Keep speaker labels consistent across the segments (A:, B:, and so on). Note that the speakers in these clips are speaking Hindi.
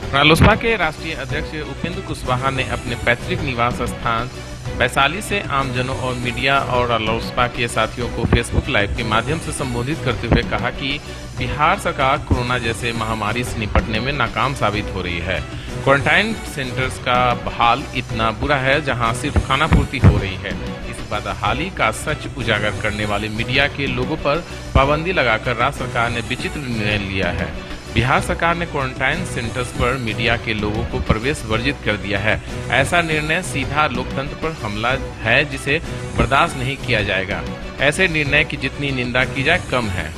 A: रालोसपा के राष्ट्रीय अध्यक्ष उपेंद्र कुशवाहा ने अपने पैतृक निवास स्थान वैशाली से आमजनों और मीडिया और रालोसपा के साथियों को फेसबुक लाइव के माध्यम से संबोधित करते हुए कहा कि बिहार सरकार कोरोना जैसे महामारी से निपटने में नाकाम साबित हो रही है। क्वारंटाइन सेंटर्स का हाल इतना बुरा है जहां सिर्फ खाना पूर्ति हो रही है। इस बदहाली का सच उजागर करने वाले मीडिया के लोगों पर पाबंदी लगाकर राज्य सरकार ने विचित्र निर्णय लिया है। बिहार सरकार ने क्वारंटाइन सेंटर्स पर मीडिया के लोगों को प्रवेश वर्जित कर दिया है। ऐसा निर्णय सीधा लोकतंत्र पर हमला है जिसे बर्दाश्त नहीं किया जाएगा। ऐसे निर्णय की जितनी निंदा की जाए कम है।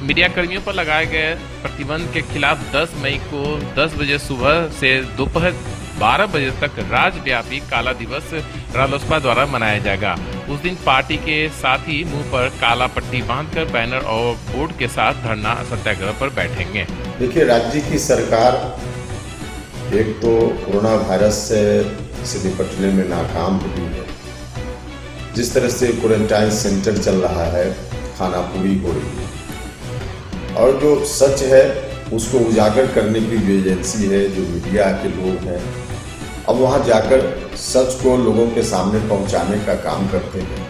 A: मीडिया कर्मियों पर लगाए गए प्रतिबंध के खिलाफ 10 मई को 10 बजे सुबह से दोपहर 12 बजे तक राज्यव्यापी काला दिवस रालोसपा द्वारा मनाया जाएगा। उस दिन पार्टी के साथी मुंह पर काला पट्टी बांधकर बैनर और बोर्ड के साथ धरना सत्याग्रह पर बैठेंगे।
B: देखिए, राज्य की सरकार एक तो कोरोना वायरस से निपटने में नाकाम रही है। जिस तरह से क्वारंटाइन सेंटर चल रहा है, खाना पूरी हो रही है और जो सच है उसको उजागर करने की जो एजेंसी है, जो मीडिया के लोग हैं, अब वहाँ जाकर सच को लोगों के सामने पहुँचाने का काम करते हैं।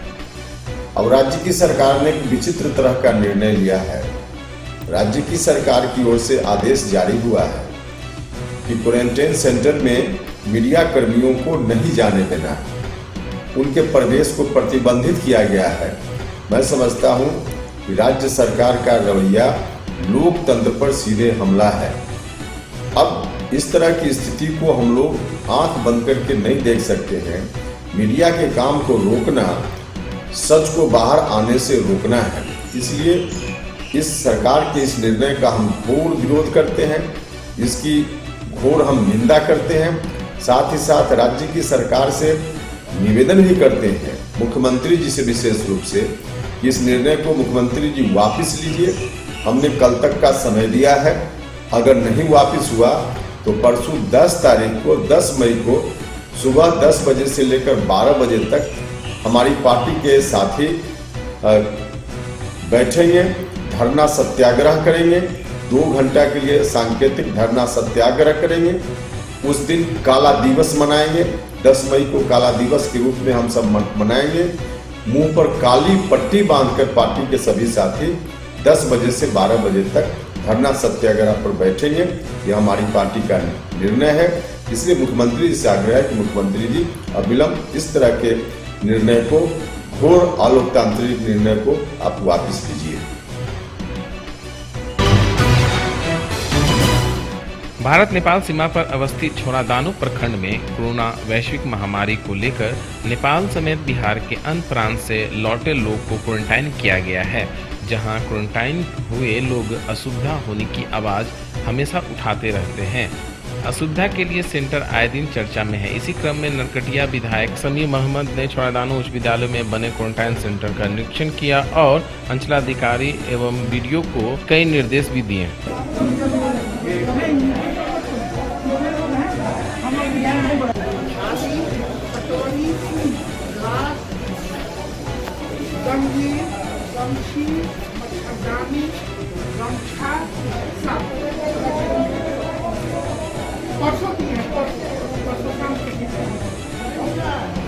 B: अब राज्य की सरकार ने एक विचित्र तरह का निर्णय लिया है। राज्य की सरकार की ओर से आदेश जारी हुआ है कि क्वारंटाइन सेंटर में मीडिया कर्मियों को नहीं जाने देना है, उनके प्रवेश को प्रतिबंधित किया गया है। मैं समझता हूं कि राज्य सरकार का रवैया लोकतंत्र पर सीधे हमला है। अब इस तरह की स्थिति को हम लोग आंख बंद करके नहीं देख सकते हैं। मीडिया के काम को रोकना, सच को बाहर आने से रोकना है। इसलिए इस सरकार के इस निर्णय का हम घोर विरोध करते हैं, इसकी घोर हम निंदा करते हैं। साथ ही साथ राज्य की सरकार से निवेदन भी करते हैं, मुख्यमंत्री जी से विशेष रूप से, इस निर्णय को मुख्यमंत्री जी वापस लीजिए। हमने कल तक का समय दिया है, अगर नहीं वापस हुआ तो परसों 10 तारीख को 10 मई को सुबह 10 बजे से लेकर 12 बजे तक हमारी पार्टी के साथी बैठेंगे, धरना सत्याग्रह करेंगे। 2 घंटा के लिए सांकेतिक धरना सत्याग्रह करेंगे। उस दिन काला दिवस मनाएंगे। 10 मई को काला दिवस के रूप में हम सब मनाएंगे। मुंह पर काली पट्टी बांधकर पार्टी के सभी साथी 10 बजे से 12 बजे तक धरना सत्याग्रह पर बैठेंगे। यह हमारी पार्टी का निर्णय है। इसलिए मुख्यमंत्री जी से आग्रह है कि मुख्यमंत्री जी अविलंब इस तरह के निर्णय को, घोर अलोकतांत्रिक निर्णय को आप वापस लीजिए।
A: भारत नेपाल सीमा पर अवस्थित छोरादानो प्रखंड में कोरोना वैश्विक महामारी को लेकर नेपाल समेत बिहार के अन्य प्रांत से लौटे लोग को क्वारंटाइन किया गया है। जहां क्वारंटाइन हुए लोग असुविधा होने की आवाज हमेशा उठाते रहते हैं। असुविधा के लिए सेंटर आए दिन चर्चा में है। इसी क्रम में नरकटिया विधायक समीर मोहम्मद ने छोरादानो उच्च विद्यालय में बने क्वारंटाइन सेंटर का निरीक्षण किया और अंचलाधिकारी एवं बीडीओ को कई निर्देश भी दिए।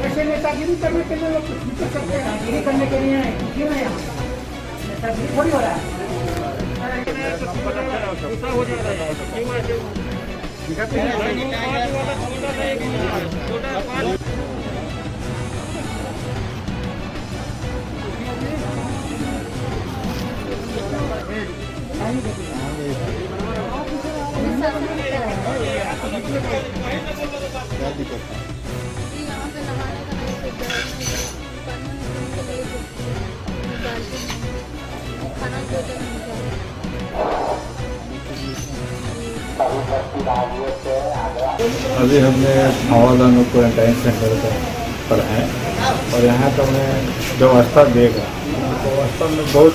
C: ऐसे नेतागिरी करने के लिए लोग कुछ भी कर सकते हैं। नेतागिरी करने के लिए क्यों है यहाँ? नेतागिरी थोड़ी हो रहा है।
D: क्या दिक्कत है? यहाँ पे नहाने का नहीं खाना
E: अभी हमने छोरादानो क्वारंटाइन सेंटर पर हैं और यहाँ का मैं व्यवस्था देगा। व्यवस्था में बहुत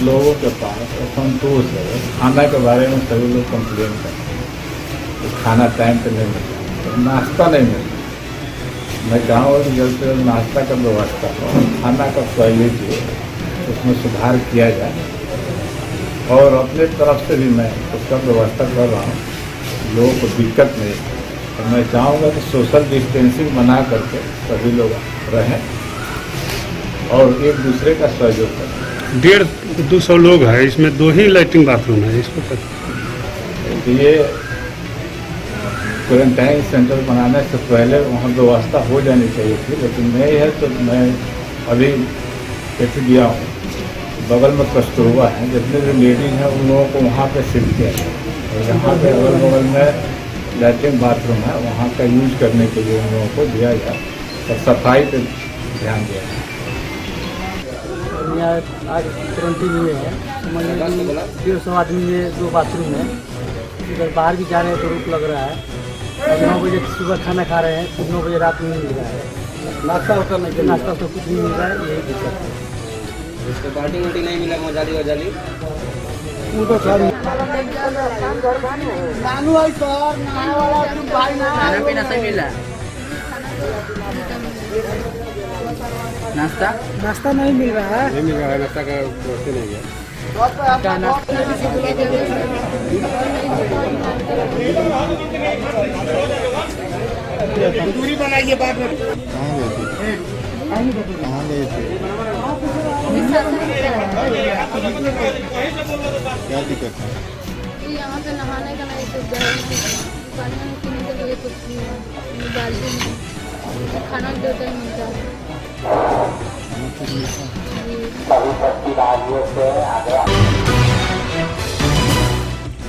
E: लोगों के पास असंतोष है। खाना के बारे में सभी लोग कंप्लेन करते हैं, तो खाना टाइम पे नहीं मिलता, नाश्ता नहीं मिलता। मैं चाहूँगा कि जल्द से जल्द नाश्ता का व्यवस्था हो, खाना का क्वालिटी उसमें सुधार किया जाए और अपने तरफ से भी मैं उसका व्यवस्था कर रहा हूँ। लोगों को दिक्कत नहीं। तो मैं चाहूँगा कि सोशल डिस्टेंसिंग बना करके सभी लोग रहें और एक दूसरे का सहयोग करें।
F: 150-200 लोग हैं, इसमें 2 ही लैट्रिन बाथरूम है। इसको
E: तो ये क्वारंटाइन सेंटर बनाने से पहले वहाँ व्यवस्था हो जानी चाहिए थी, लेकिन नहीं है। तो मैं अभी कैसे दिया हूँ, बगल में कस्तूरबा है, जितने भी लेडीज हैं उन लोगों को वहाँ पे शिफ्ट किया है और यहाँ पे अगल बगल में लैट्रिन बाथरूम है, वहाँ का यूज करने के लिए उन लोगों को दिया गया और सफाई पे ध्यान दिया गया।
C: यहाँ आज क्वारंटीन हुए हैं, समझ लीजिए 150 आदमी में 2 बाथरूम है। इधर बाहर भी जा रहे हैं तो रुक लग रहा है। और 9 बजे सुबह खाना खा रहे हैं, फिर 9 बजे रात में मिल रहा है। नाश्ता होता नहीं, नाश्ता तो कुछ नहीं मिल रहा है, यही दिक्कत है।
G: इसको बाल्टी उल्टी नहीं मिला, मजाली वजाली
C: उनको सर
G: खाना पीना सही मिला। नाश्ता
C: नाश्ता नहीं मिल रहा है।
F: नहीं मिल रहा है, नाश्ता का व्यवस्था नहीं है।
C: क्या नाश्ता
D: दूरी बनाइए बाद में।
E: कहाँ गए थे? क्या दिक्कत है?
D: यहाँ पे नहाने का नहीं, तो पानी पीने के लिए कुछ नहीं, बाल्टी नहीं, खाना भी देते नहीं मिलता है।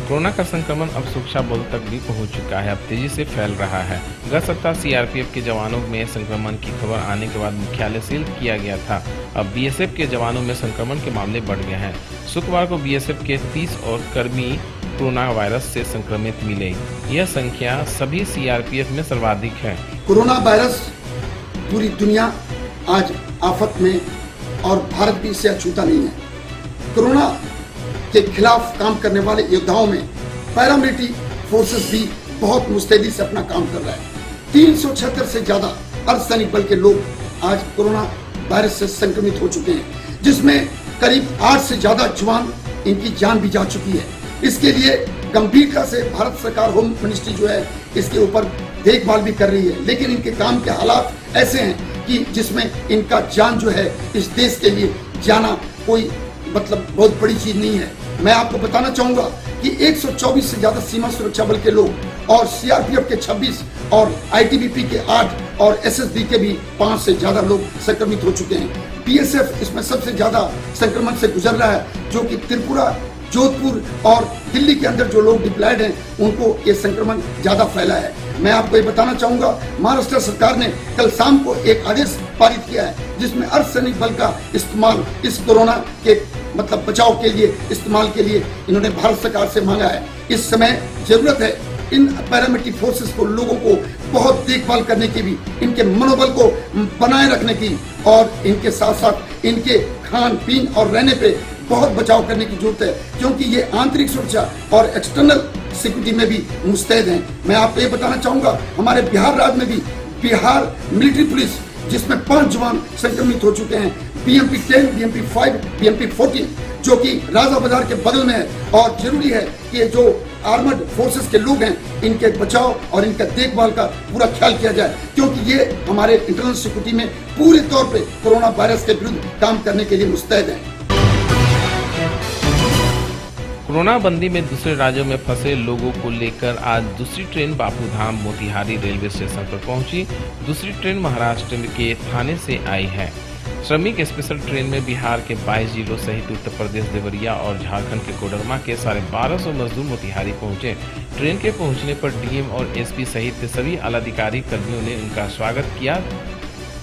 A: कोरोना का संक्रमण अब सुरक्षा बल तक भी पहुंच चुका है, अब तेजी से फैल रहा है। गत सप्ताह सीआरपीएफ के जवानों में संक्रमण की खबर आने के बाद मुख्यालय सील किया गया था। अब बीएसएफ के जवानों में संक्रमण के मामले बढ़ गए हैं। शुक्रवार को बीएसएफ के 30 और कर्मी कोरोना वायरस से संक्रमित मिले। यह संख्या सभी सीआरपीएफ में सर्वाधिक है।
H: कोरोना वायरस पूरी दुनिया आज आफत में और भारत भी इससे अछूता नहीं है। कोरोना के खिलाफ काम करने वाले योद्धाओं में पैरामिलिट्री फोर्सेस भी बहुत मुस्तैदी से अपना काम कर रहा है। 376 से ज्यादा अर्धसैनिक बल के लोग आज कोरोना वायरस से संक्रमित हो चुके हैं, जिसमें करीब 8 से ज्यादा जवान इनकी जान भी जा चुकी है। इसके लिए गंभीरता से भारत सरकार, होम मिनिस्ट्री जो है इसके ऊपर देखभाल भी कर रही है, लेकिन इनके काम के हालात ऐसे हैं कि जिसमें इनका जान जो है इस देश के लिए जाना कोई मतलब बहुत बड़ी चीज नहीं है। मैं आपको बताना चाहूंगा कि 124 से ज्यादा सीमा सुरक्षा बल के लोग और सीआरपीएफ के 26 और आईटीबीपी के 8 और एसएसबी के भी 5 से ज्यादा लोग संक्रमित हो चुके हैं। बीएसएफ इसमें सबसे ज्यादा संक्रमण से गुजर रहा है, जो कि त्रिपुरा, जोधपुर और दिल्ली के अंदर जो लोग डिप्लॉयड हैं उनको ये संक्रमण ज्यादा फैला है। मैं आपको ये बताना चाहूंगा, महाराष्ट्र सरकार ने कल शाम को एक आदेश पारित किया है जिसमें अर्धसैनिक बल का इस्तेमाल इस कोरोना के मतलब बचाव के लिए इस्तेमाल के लिए इन्होंने भारत सरकार से मांगा है। इस समय जरूरत है इन पैरामिलिट्री फोर्सेस को, लोगों को बहुत देखभाल करने की भी, इनके मनोबल को बनाए रखने की और इनके साथ साथ इनके खान पीन और रहने पे बहुत बचाव करने की जरूरत है, क्योंकि ये आंतरिक सुरक्षा और एक्सटर्नल सिक्योरिटी में भी मुस्तैद हैं। मैं आपको ये बताना चाहूंगा, हमारे बिहार राज्य में भी बिहार मिलिट्री पुलिस जिसमें 5 जवान संक्रमित हो चुके हैं, बीएमपी 10, बीएमपी 5, बीएमपी 14, जो कि राजा बाजार के बगल में है। और जरूरी है कि ये जो आर्मर्ड फोर्सेस के लोग हैं इनके बचाव और इनका देखभाल का पूरा ख्याल किया जाए, क्योंकि ये हमारे इंटरनल सिक्योरिटी में पूरे तौर पे कोरोना वायरस के विरुद्ध काम करने के लिए मुस्तैद हैं।
A: कोरोना बंदी में दूसरे राज्यों में फंसे लोगों को लेकर आज दूसरी train Bapudham Motihari railway station पर पहुंची। दूसरी ट्रेन महाराष्ट्र के थाने से आई है। श्रमिक स्पेशल ट्रेन में बिहार के 22 जिलों सहित उत्तर प्रदेश, देवरिया और झारखंड के कोडरमा के 1250 मजदूर मोतिहारी पहुंचे। ट्रेन के पहुंचने पर डीएम और एसपी सहित सभी आलाधिकारी कर्मियों ने उनका स्वागत किया।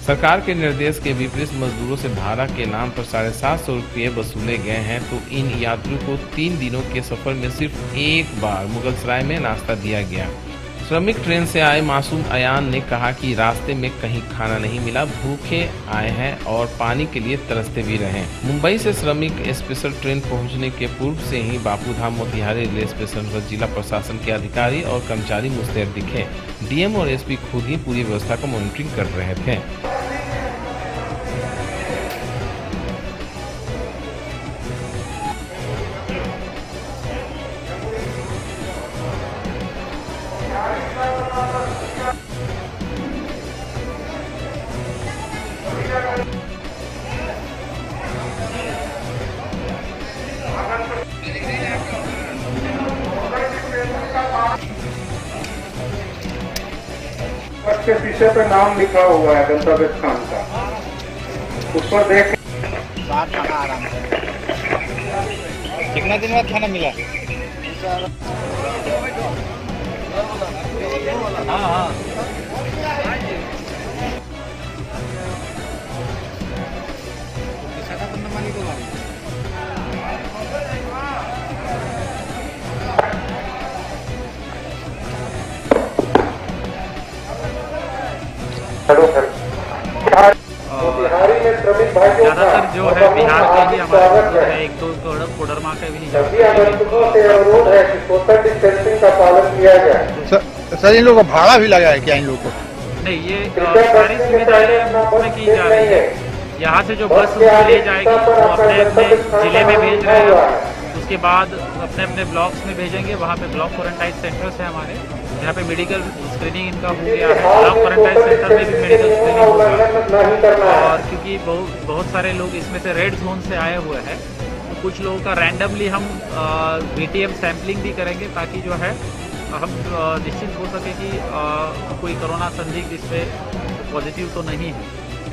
A: सरकार के निर्देश के विपरीत मजदूरों से भाड़ा के नाम पर 750 रुपये वसूले गए हैं, तो इन यात्रियों को 3 दिनों के सफर में सिर्फ एक बार मुगलसराय में नाश्ता दिया गया। श्रमिक ट्रेन से आए मासूम अयान ने कहा कि रास्ते में कहीं खाना नहीं मिला, भूखे आए हैं और पानी के लिए तरसते भी रहे। मुंबई से श्रमिक स्पेशल ट्रेन पहुंचने के पूर्व से ही बापूधाम मोतिहारी रेलवे स्टेशन पर जिला प्रशासन के अधिकारी और कर्मचारी मुस्तैद दिखे। डीएम और एसपी खुद ही पूरी व्यवस्था को मॉनिटरिंग कर रहे थे।
I: के शीशे पे नाम लिखा हुआ है गंतव्य स्थान का, उस पर देख
E: कितना दिन बाद खाना मिला? हाँ
I: ज़्यादातर
C: जो है बिहार के ही हमारे मतलब है, एक दो कोडरमा के भी
E: सर इन लोगों को भाड़ा भी लगा है क्या इन लोगों को?
C: नहीं, ये सारी सुविधाएं मुफ्त में की जा रही है। यहाँ से जो बस उनको ले जाएगी वो अपने अपने जिले में भेज रहे हैं, उसके बाद अपने अपने ब्लॉक्स में भेजेंगे। वहाँ पे ब्लॉक क्वारंटाइन सेंटर्स है हमारे, यहाँ पे मेडिकल स्क्रीनिंग इनका हो गया है। ब्लॉक क्वारंटाइन सेंटर में भी मेडिकल स्क्रीनिंग होगा, और क्योंकि बहुत सारे लोग इसमें से रेड जोन से आए हुए हैं, तो कुछ लोगों का रैंडमली हम VTM सैम्पलिंग भी करेंगे, ताकि जो है हम निश्चित हो सके कि कोई कोरोना संदिग्ध इसमें पॉजिटिव तो नहीं है।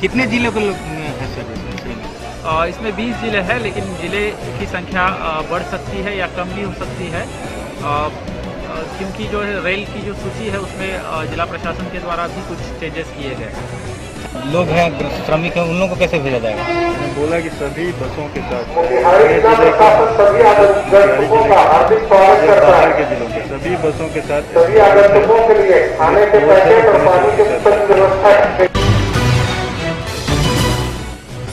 E: कितने जिले को है सर
C: इसमें 20 जिले हैं, लेकिन जिले की संख्या बढ़ सकती है या कम भी हो सकती है, क्योंकि जो है रेल की जो सूची है उसमें जिला प्रशासन के द्वारा भी कुछ चेंजेस किए गए हैं।
E: लोग हैं श्रमिक हैं, उन लोगों को कैसे भेजा जाएगा?
I: मैंने बोला कि सभी बसों के साथ बाहर के जिलों के सभी बसों के साथ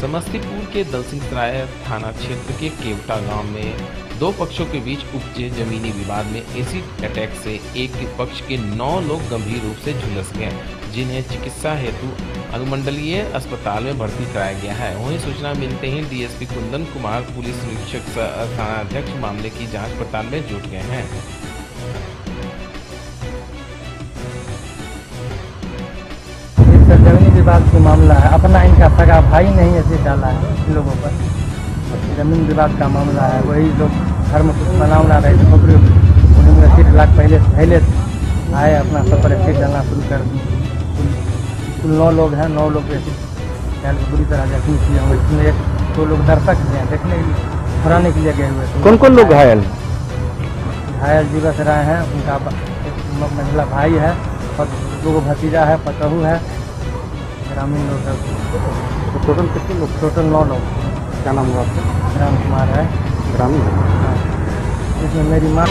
A: समस्तीपुर के दलसिंहसराय थाना क्षेत्र के केवटा गांव में दो पक्षों के बीच उपजे जमीनी विवाद में एसिड अटैक से एक के पक्ष के 9 लोग गंभीर रूप से झुलस गए, जिन्हें चिकित्सा हेतु अनुमंडलीय अस्पताल में भर्ती कराया गया है। वहीं सूचना मिलते ही डीएसपी कुंदन कुमार, पुलिस निरीक्षक थानाध्यक्ष मामले की जांच पड़ताल में जुट गए हैं।
C: जमीनी विवाद का मामला है, अपना इनका सगा भाई नहीं ऐसे डाला है इन लोगों पर, जमीन विवाद का मामला है। वही लोग घर में कुछ बना रहे थे, उन्होंने 80 लाख पहले आए, अपना सब पर एसिड डालना शुरू कर दी। कुल 9 लोग हैं, 9 लोग एसिड बुरी तरह जख्मी किए हुए, इसमें 1-2 लोग दर्शक हैं, देखने के लिए फुराने के लिए गए हुए थे।
E: कौन कौन लोग घायल?
C: जीवस राय हैं, उनका महिला भाई है, और 2 भतीजा है, पतहू है, ग्रामीण लोग है।
E: तो टोटल कितने लोग?
C: टोटल 9 लोग।
E: क्या नाम हुआ आपका?
C: राम कुमार है,
E: ग्रामीण।
C: इसमें मेरी माँ।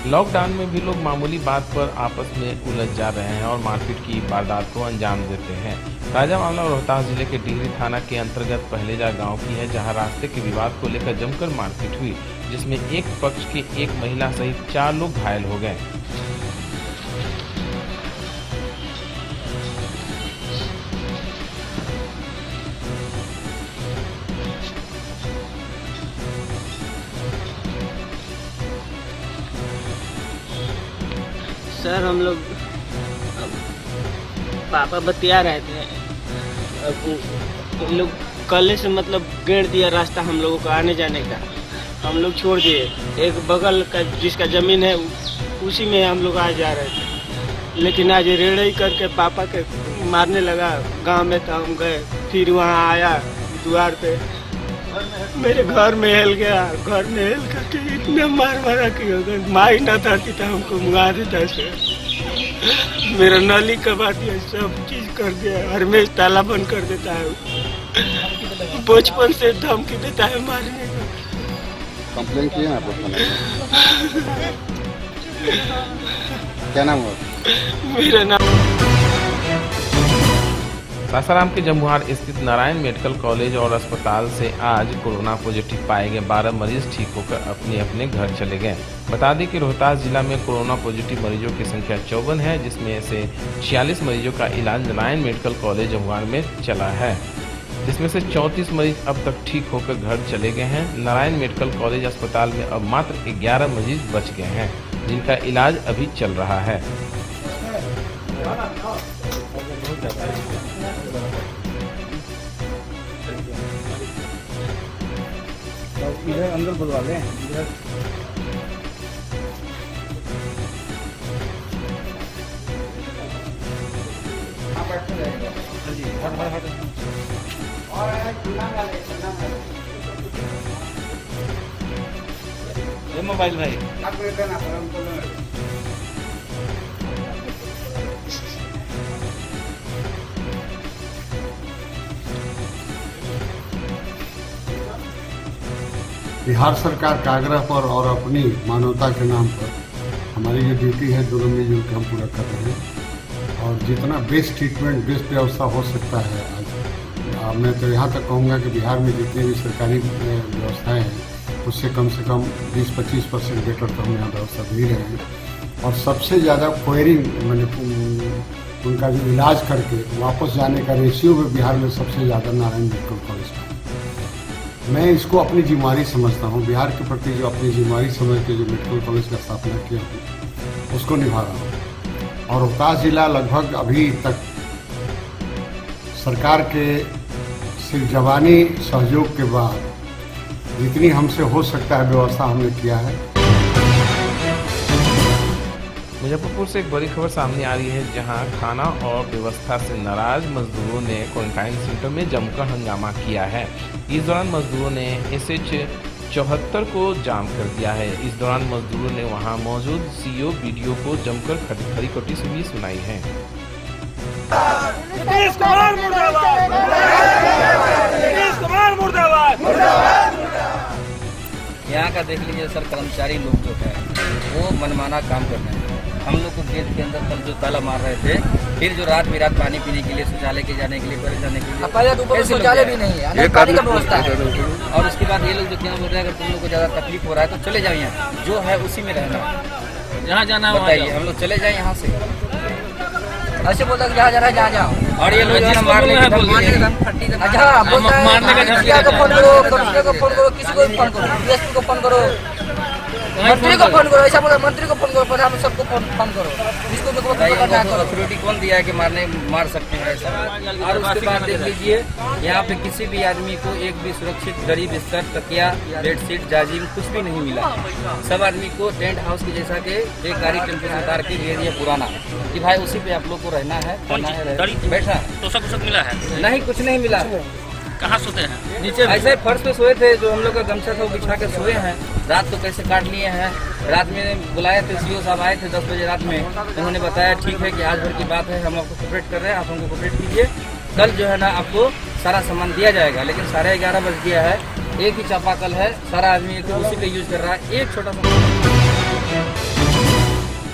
A: लॉकडाउन में भी लोग मामूली बात पर आपस में उलझ जा रहे हैं और मारपीट की वारदात को अंजाम देते हैं। ताजा मामला रोहतास जिले के डिहरी थाना के अंतर्गत पहलेजा गांव की है, जहां रास्ते के विवाद को लेकर जमकर मारपीट हुई, जिसमें एक पक्ष की एक महिला सहित 4 लोग घायल हो गए।
G: सर हम लोग पापा बतिया रहे थे, अब लोग कल से मतलब गेड़ दिया रास्ता हम लोगों को आने जाने का, हम लोग छोड़ दिए। एक बगल का जिसका ज़मीन है उसी में हम लोग आ जा रहे थे, लेकिन आज रेड़ई करके पापा के मारने लगा गांव में, तो हम गए। फिर वहाँ आया द्वार पे, मेरे घर में हिल गया, घर में हिल करके इतना मारा कि अगर माई न था तो हमको मुआ देता सर। मेरा नाली कबा दिया, सब चीज कर दिया, हरमेश ताला बंद कर देता है, बचपन से धमकी देता है मारने का।
E: कंप्लेन किए ना आप? क्या नाम हुआ?
G: मेरा नाम
A: सासाराम के जमुहार स्थित नारायण मेडिकल कॉलेज और अस्पताल से आज कोरोना पॉजिटिव पाए गए 12 मरीज ठीक होकर अपने अपने घर चले गए। बता दें कि रोहतास जिला में कोरोना पॉजिटिव मरीजों की संख्या 54 है, जिसमें से 46 मरीजों का इलाज नारायण मेडिकल कॉलेज जमुहार में चला है, जिसमें से 34 मरीज अब तक ठीक होकर घर चले गए हैं। नारायण मेडिकल कॉलेज अस्पताल में अब मात्र 11 मरीज बच गए हैं, जिनका इलाज अभी चल रहा है।
E: इधर अंदर बुलवा लें।
G: ये मोबाइल भाई
F: बिहार सरकार के आग्रह पर और अपनी मानवता के नाम पर हमारी ये ड्यूटी है, दोनों मिलजुल के हम पूरा कर रहे हैं। और जितना बेस्ट ट्रीटमेंट, बेस्ट व्यवस्था हो सकता है आज, मैं तो यहाँ तक कहूँगा कि बिहार में जितनी भी सरकारी व्यवस्थाएं हैं उससे कम 20-25% बेटर तो हम यहाँ व्यवस्था दे रहे हैं। और सबसे ज़्यादा क्वेरिंग मैंने उनका जो इलाज करके वापस जाने का रेशियो भी बिहार में सबसे ज़्यादा नारायण मेडिकल कॉलेज का है। मैं इसको अपनी जिम्मेदारी समझता हूँ, बिहार के प्रति जो अपनी जिम्मेदारी समझ के जो मेडिकल कॉलेज का स्थापना किया हूँ उसको निभा रहा हूँ। और रोहतास जिला लगभग अभी तक सरकार के सिर्फ जवानी सहयोग के बाद जितनी हमसे हो सकता है व्यवस्था हमने किया है।
A: मुजफ्फरपुर से एक बड़ी खबर सामने आ रही है, जहां खाना और व्यवस्था से नाराज मजदूरों ने क्वारंटाइन सेंटर में जमकर हंगामा किया है। इस दौरान मजदूरों ने SH 74 को जाम कर दिया है। इस दौरान मजदूरों ने वहां मौजूद CO BDO को जमकर खरी खोटी भी सुनाई है।
J: यहाँ का देख लीजिए सर, कर्मचारी लोग जो है वो मनमाना काम कर रहे हैं। हम लोग को गेट के अंदर कल जो ताला मार रहे थे, फिर जो रात बिरात पानी पीने के लिए, शौचालय के जाने के लिए, घर जाने के लिए शौचालय भी नहीं है, पानी का व्यवस्था है। और उसके बाद ये लोग जो क्या बोल रहे हैं, अगर तुम लोग को ज़्यादा तकलीफ हो रहा है तो चले जाओ, यहाँ जो है उसी में रहना, जहाँ जाना बताइए, हम लोग चले जाए यहाँ से। ऐसे बोलता है जहाँ जाना है जहाँ जाओ। और ये लोग मारने का फोन करो, किसी को भी फोन करो, DSP को फोन करो, मंत्री को फोन करो, ऐसा बोला मंत्री को फोन करो, प्रधान सबको फोन करो। इसको तो अथॉरिटी कौन दिया है कि मार सकते हैं ऐसा। और उसके बाद देख लीजिए, यहाँ पे किसी भी आदमी को एक भी सुरक्षित दरी, बिस्तर, तकिया, बेडशीट, जाजिम कुछ भी नहीं मिला। सब आदमी को टेंट हाउस की जैसा के एक गाड़ी टेम्पो से उतार के दे दिया पुराना, कि भाई उसी पे आप लोग को रहना है, बैठा है। तो सब कुछ मिला है? नहीं, कुछ नहीं मिला। कहाँ सोते हैं? नीचे ऐसे फर्श पे सोए थे, जो हम लोग का गमछा था वो बिछा के सोए हैं। रात तो कैसे काट लिए हैं। रात में बुलाए थे, CO साहब आए थे 10 बजे रात में, उन्होंने बताया ठीक है कि आज भर की बात है, हम आपको कोऑपरेट कर रहे हैं, आप हमको कोऑपरेट कीजिए, कल जो है ना आपको सारा सामान दिया जाएगा। लेकिन 11:30 बज गया है, एक ही चापाकल है, सारा आदमी एक उसी पे यूज कर रहा है, एक छोटा सा।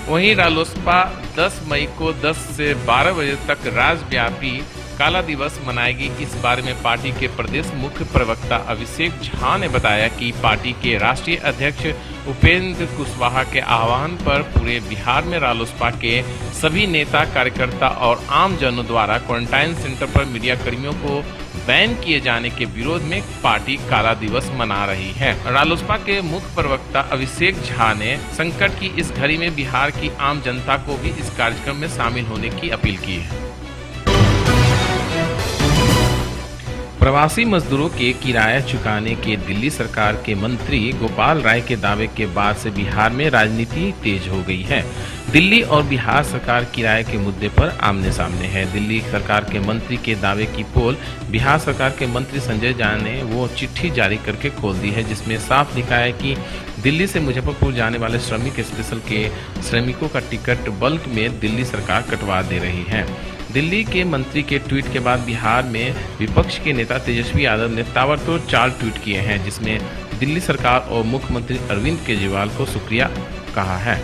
A: वहीं रालोसपा 10 मई को 10 से 12 बजे तक राज्यव्यापी काला दिवस मनाएगी। इस बारे में पार्टी के प्रदेश मुख्य प्रवक्ता अभिषेक झा ने बताया कि पार्टी के राष्ट्रीय अध्यक्ष उपेंद्र कुशवाहा के आह्वान पर पूरे बिहार में रालोसपा के सभी नेता, कार्यकर्ता और आम जनों द्वारा क्वारंटाइन सेंटर पर मीडिया कर्मियों को बैन किए जाने के विरोध में पार्टी काला दिवस मना रही है। रालोसपा के मुख्य प्रवक्ता अभिषेक झा ने संकट की इस घड़ी में बिहार की आम जनता को भी इस कार्यक्रम में शामिल होने की अपील की है। प्रवासी मजदूरों के किराया चुकाने के दिल्ली सरकार के मंत्री गोपाल राय के दावे के बाद से बिहार में राजनीति तेज हो गई है। दिल्ली और बिहार सरकार किराए के मुद्दे पर आमने सामने है। दिल्ली सरकार के मंत्री के दावे की पोल बिहार सरकार के मंत्री संजय झा ने वो चिट्ठी जारी करके खोल दी है, जिसमें साफ लिखा है कि दिल्ली से मुजफ्फरपुर जाने वाले श्रमिक स्पेशल के श्रमिकों का टिकट बल्क में दिल्ली सरकार कटवा दे रही है। दिल्ली के मंत्री के ट्वीट के बाद बिहार में विपक्ष के नेता तेजस्वी यादव ने ताबड़तोड़ 4 ट्वीट किए हैं, जिसमें दिल्ली सरकार और मुख्यमंत्री अरविंद केजरीवाल को शुक्रिया कहा है।